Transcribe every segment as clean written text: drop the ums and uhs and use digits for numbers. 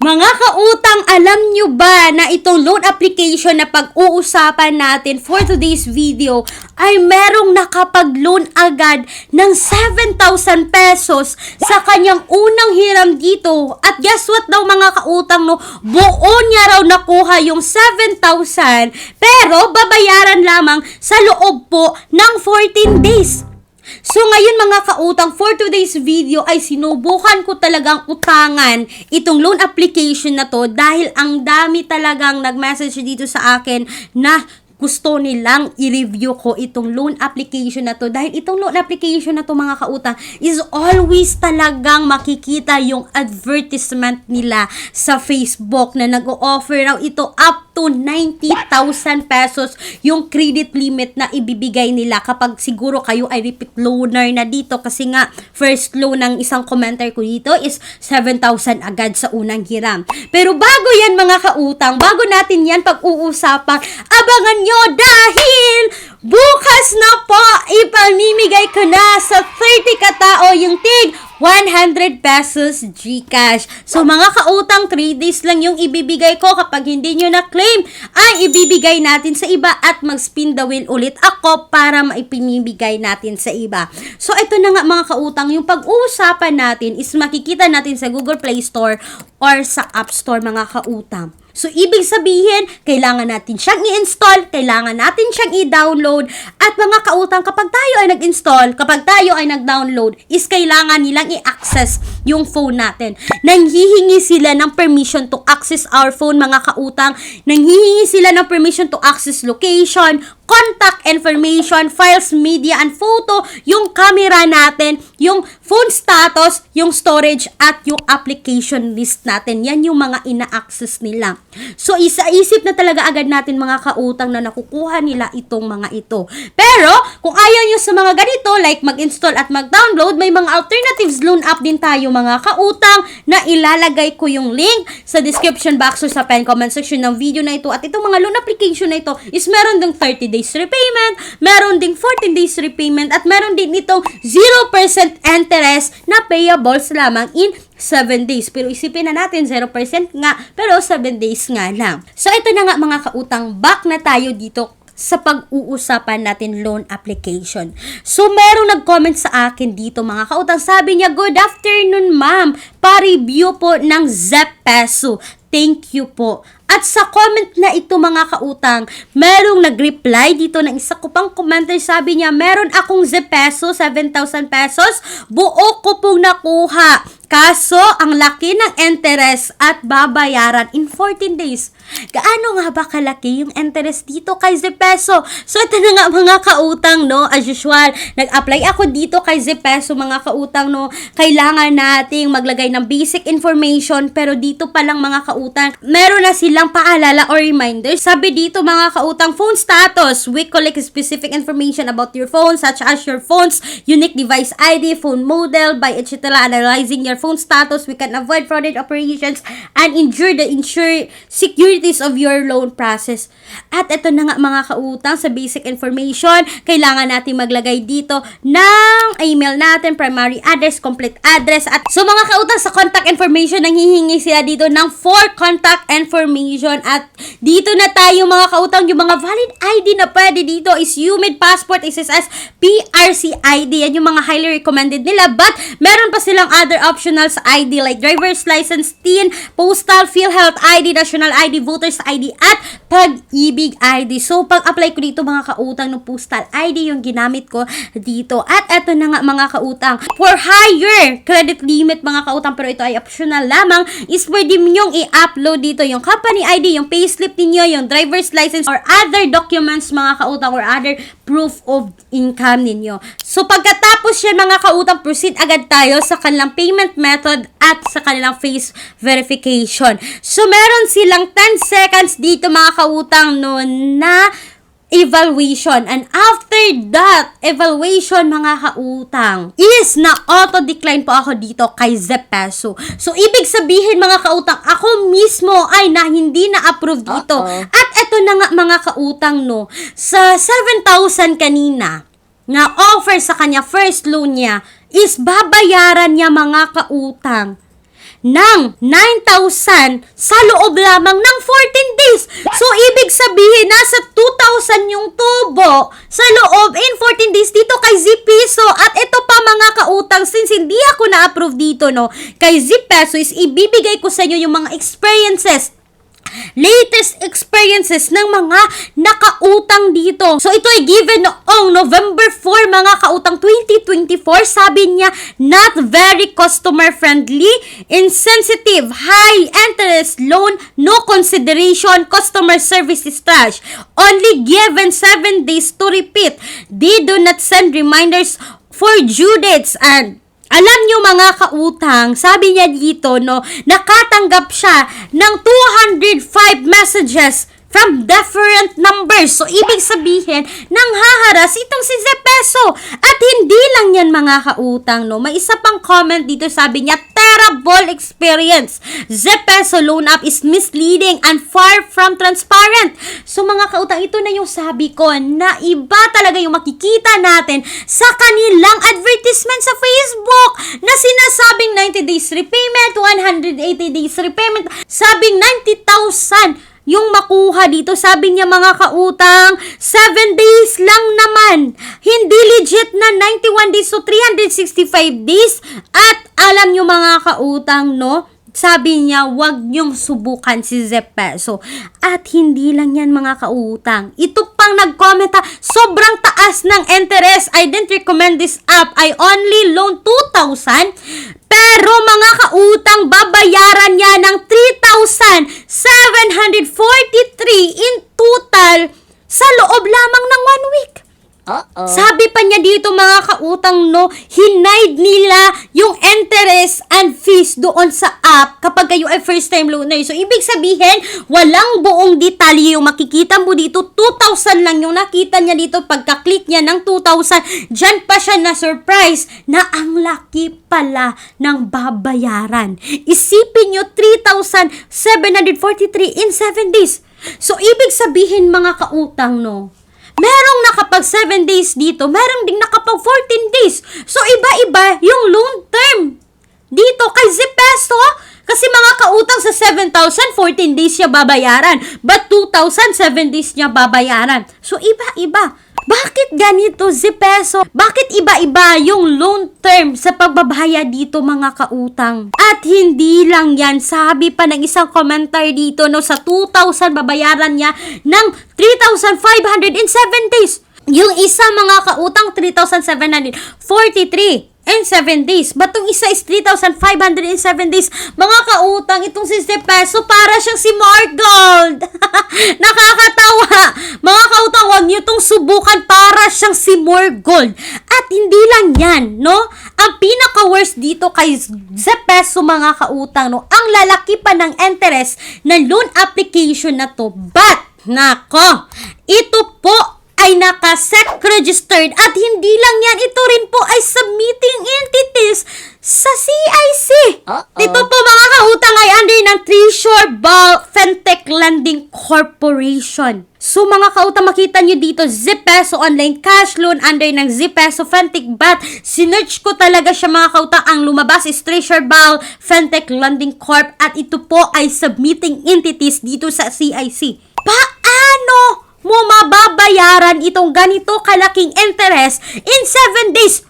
Mga kautang, alam nyo ba na itong loan application na pag-uusapan natin for today's video ay merong nakapag-loan agad ng 7,000 pesos sa kanyang unang hiram dito. At guess what daw mga kautang, no? Buo niya raw nakuha yung 7,000 pero babayaran lamang sa loob po ng 14 days. So ngayon mga kautang, for today's video ay sinubukan ko talagang utangan itong loan application na to dahil ang dami talagang nag-message dito sa akin na gusto nilang i-review ko itong loan application na to. Dahil itong loan application na to mga kautang is always talagang makikita yung advertisement nila sa Facebook na nag-o-offer raw ito up to 90,000 pesos yung credit limit na ibibigay nila kapag siguro kayo ay repeat loaner na dito kasi nga first loan ng isang commenter ko dito is 7,000 agad sa unang hiram. Pero bago yan mga kautang, bago natin yan pag-uusapan, abangan nyo dahil bukas na po ipamimigay ko na sa 30 katao yung tig 100 pesos GCash. So mga kautang, 3 days lang yung ibibigay ko. Kapag hindi nyo na-claim, ay ibibigay natin sa iba at mag-spin the wheel ulit ako para maipinibigay natin sa iba. So ito na nga mga kautang, yung pag-uusapan natin is makikita natin sa Google Play Store or sa App Store mga kautang. So, ibig sabihin, kailangan natin siyang i-install, kailangan natin siyang i-download, at mga kautang, kapag tayo ay nag-install, kapag tayo ay nag-download, is kailangan nilang i-access yung phone natin. Nanghihingi sila ng permission to access our phone, mga kautang. Nanghihingi sila ng permission to access location, contact information, files, media, and photo, yung camera natin, yung phone status, yung storage, at yung application list natin. Yan yung mga ina-access nila. So, isa-isip na talaga agad natin mga kautang na nakukuha nila itong mga ito. Pero, kung ayaw nyo sa mga ganito, like mag-install at mag-download, may mga alternatives loan app din tayo mga kautang na ilalagay ko yung link sa description box or sa pen comment section ng video na ito. At itong mga loan application na ito is meron ding 30 days repayment, meron ding 14 days repayment, at meron din itong 0% interest na payables lamang in 7 days. Pero isipin na natin, 0% nga, pero 7 days nga lang. So, ito na nga mga kautang, back na tayo dito sa pag-uusapan natin loan application. So, merong nag-comment sa akin dito mga kautang. Sabi niya, good afternoon ma'am, pa-review po ng Zep Peso. Thank you po. At sa comment na ito mga kautang, merong nag-reply dito ng isa ko pang commenter. Sabi niya, meron akong Zep Peso, 7,000 pesos. Buo ko pong nakuha. Kaso, ang laki ng interest at babayaran in 14 days. Gaano nga ba kalaki yung interest dito kay Zep Peso? So, ito na nga mga kautang, no? As usual, nag-apply ako dito kay Zep Peso, mga kautang, no? Kailangan nating maglagay ng basic information, pero dito pa lang mga kautang, meron na silang paalala or reminder. Sabi dito mga kautang, phone status. We collect specific information about your phone, such as your phone's unique device ID, phone model, by etc. Analyzing your phone status, we can avoid fraudulent operations and ensure the securities of your loan process. At ito na nga mga kautang, sa basic information, kailangan natin maglagay dito ng email natin, primary address, complete address, at so mga kautang, sa contact information, nanghihingi sila dito ng 4 contact information. At dito na tayo mga kautang, yung mga valid ID na pwede dito is UMID, passport, SSS, PRC ID. Yan yung mga highly recommended nila, but meron pa silang other options sa ID like driver's license, TIN, postal, PhilHealth ID, national ID, voters ID, at pag-ibig ID. So, pag-apply ko dito mga kautang ng postal ID yung ginamit ko dito. At eto na nga mga kautang, for higher credit limit mga kautang, pero ito ay optional lamang, is pwede ninyong i-upload dito yung company ID, yung payslip ninyo, yung driver's license, or other documents mga kautang, or other proof of income ninyo. So, pagkatapos yan mga kautang, proceed agad tayo sa kanilang payment method at sa kanilang face verification. So, meron silang 10 seconds dito mga kautang no na evaluation. And after that evaluation mga kautang is na auto-decline po ako dito kay Zep Peso. So, ibig sabihin mga kautang, ako mismo ay hindi na-approve dito. At eto na nga mga kautang no, sa 7,000 kanina na offer sa kanya first loan niya is babayaran niya mga kautang ng 9,000 sa loob lamang ng 14 days. So, ibig sabihin, nasa 2,000 yung tubo sa loob in 14 days dito kay Zpeso. At ito pa mga kautang, since hindi ako na-approve dito, no, kay Zpeso is ibibigay ko sa inyo yung mga experiences, latest experiences ng mga nakautang dito. So, ito ay given noong November 4, mga kautang 2024. Sabi niya, not very customer-friendly, insensitive, high-interest loan, no consideration, customer service is trash. Only given 7 days to repeat. They do not send reminders for due dates and alam nyo mga kautang, sabi niya dito, no, nakatanggap siya ng 205 messages from different numbers. So, ibig sabihin, nanghaharas itong si Zpeso. At hindi lang yan mga kautang, no. May isa pang comment dito, sabi niya, terrible experience. Zpeso loan app is misleading and far from transparent. So, mga kautang, ito na yung sabi ko, na iba talaga yung makikita natin sa kanilang advertisement sa Facebook na sinasabing 90 days repayment, 180 days repayment, sabing 90,000 yung makuha dito. Sabi niya mga kautang, 7 days lang naman. Hindi legit na 91 days to 365 days. At alam nyo mga kautang, no? Sabi niya, wag niyong subukan si Zpeso. At hindi lang yan mga kautang. Ito pang nag-comment ha, sobrang taas ng interest. I didn't recommend this app. I only loan 2,000. Pero mga kautang, babayaran niya ng 3,743 in total sa loob lamang ng 1 week. Sabi pa niya dito mga kautang, no, hinide nila yung interest and fees doon sa app kapag kayo ay first time loaner. So, ibig sabihin, walang buong detalye yung makikita mo dito. 2,000 lang yung nakita niya dito. Pagka-click niya ng 2,000, dyan pa siya na surprise na ang laki pala ng babayaran. Isipin nyo, 3,743 in 7 days. So, ibig sabihin mga kautang, no, merong nakapag 7 days dito, merong ding nakapag 14 days. So, iba-iba yung loan term dito kay Zpeso. Kasi mga kautang sa 7,000, 14 days niya babayaran. But 2,000, 7 days niya babayaran. So, iba-iba. Bakit ganito, Zpeso? Bakit iba-iba yung loan term sa pagbabayad dito, mga kautang? At hindi lang yan. Sabi pa ng isang komentar dito, no, sa 2,000 babayaran niya ng 3,500 in 7 days. Yung isa, mga kautang, 3,743 in 7 days. But itong isa is 3,500 in 7 days. Mga kautang, itong si Zpeso, para siyang si Margold. Nakakatawa. Mga kautang, huwag niyo itong subukan, para siyang si Margold. At hindi lang yan, no? Ang pinaka-worst dito kay Zpeso, mga kautang, no? Ang lalaki pa ng interest ng loan application na to. But, nako, ito po ay naka-SEC registered at hindi lang yan, ito rin po ay submitting entities sa CIC. Ito po mga kautang ay under ng Treasure Ball Fintech Lending Corporation. So mga kautang, makita nyo dito, Zpeso Online Cash Loan under ng Zpeso Fintech Bat. Sinearch ko talaga siya mga kautang. Ang lumabas is Treasure Ball Fintech Lending Corp at ito po ay submitting entities dito sa CIC. Paano mo mababayaran itong ganito kalaking interest in 7 days?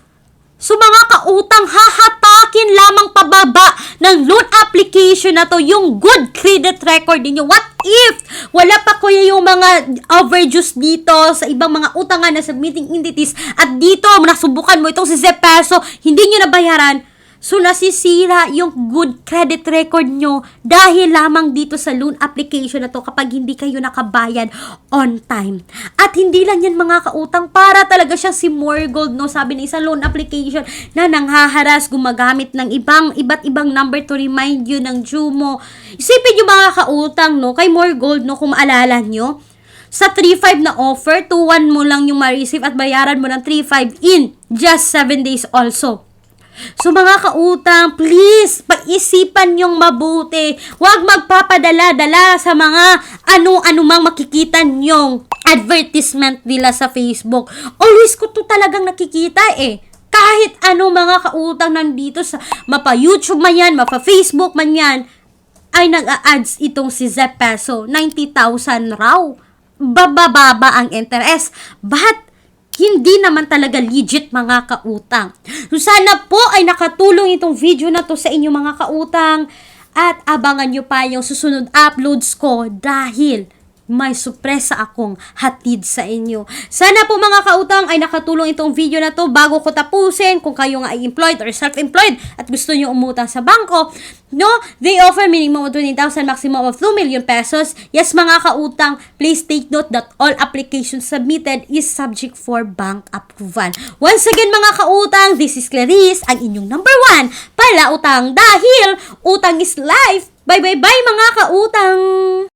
So mga kautang, hahatakin lamang pababa ng loan application na to yung good credit record ninyo. What if wala pa kuya yung mga overages dito sa ibang mga utangan na submitting entities at dito nasubukan mo itong si Zpeso, hindi nyo nabayaran? So, nasisira yung good credit record nyo dahil lamang dito sa loan application na to kapag hindi kayo nakabayad on time. At hindi lang yan mga kautang, para talaga siyang si Margold, no? Sabi ng isang loan application na nanghaharas, gumagamit ng iba't ibang number to remind you ng due mo. Isipin nyo mga kautang, no? Kay Margold, no? Kung maalala nyo, sa 3.5 na offer, 2.1 mo lang yung ma-receive at bayaran mo ng 3.5 in just 7 days also. So mga kautang, please, pag-isipan nyong mabuti. Huwag magpapadala-dala sa mga ano-ano mang makikita nyong advertisement nila sa Facebook. Always ko to talagang nakikita eh. kahit ano mga kautang nandito sa mapa YouTube man yan, mapa Facebook man yan, ay nag-a-ads itong si Zep Peso. 90,000 raw. Bababa ang interest. But, hindi naman talaga legit mga kautang. So, sana po ay nakatulong itong video na to sa inyo mga kautang. At abangan nyo pa yung susunod uploads ko dahil may sorpresa akong hatid sa inyo. Sana po mga kautang ay nakatulong itong video na to. Bago ko tapusin, kung kayo nga ay employed or self-employed at gusto nyo umutang sa bangko, no, they offer minimum of 20,000, maximum of 2 million pesos. Yes mga kautang, please take note that all applications submitted is subject for bank approval. Once again mga kautang, this is Clarice, ang inyong number 1 pala utang dahil utang is life. Bye bye bye mga kautang!